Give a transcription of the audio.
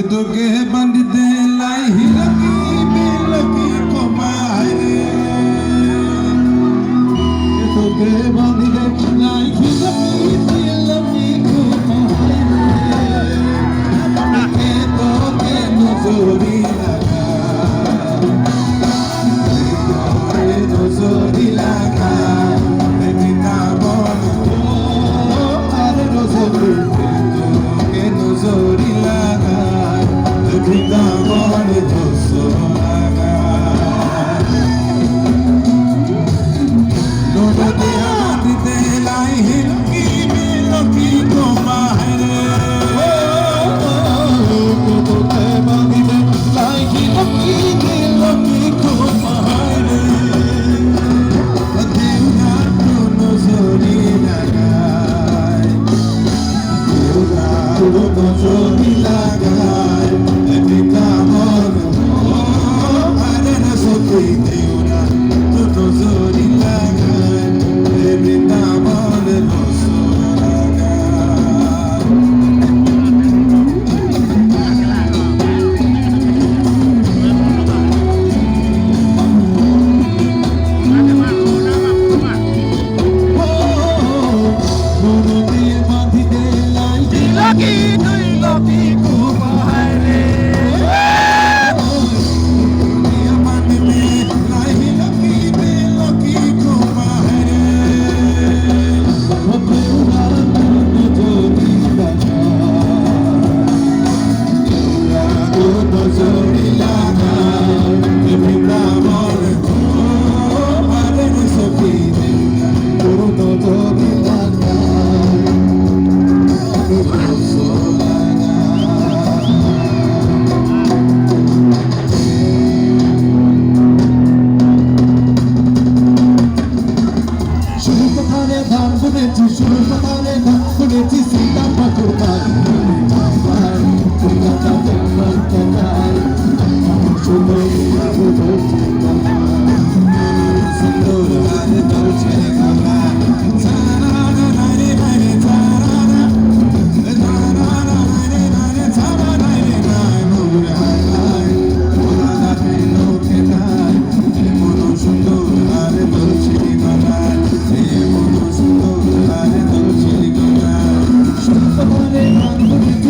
তোকে বাঁধতে লাই হিলকি বিলকি কমারে তোকে বাঁধতে লাই হিলকি বিলকি কমারে তোকে নজরি লাগা তোকে নজরি লাগা বিনা বল আর নজরি তোকে নজরি লাগা বিনা বল দোসো লাগা নোটে বাঁধতে লাই হিলকি বিলকি কমারে তোকে বাঁধতে লাই হিলকি বিলকি কমারে দেউনা তো নজরি লাগায় দেউনা তো নজরি লাগায় বিনা বল আরে না সত্যি দেউনা তো নজরি লাগায় বিনা বল দোসো লাগায় Thank you.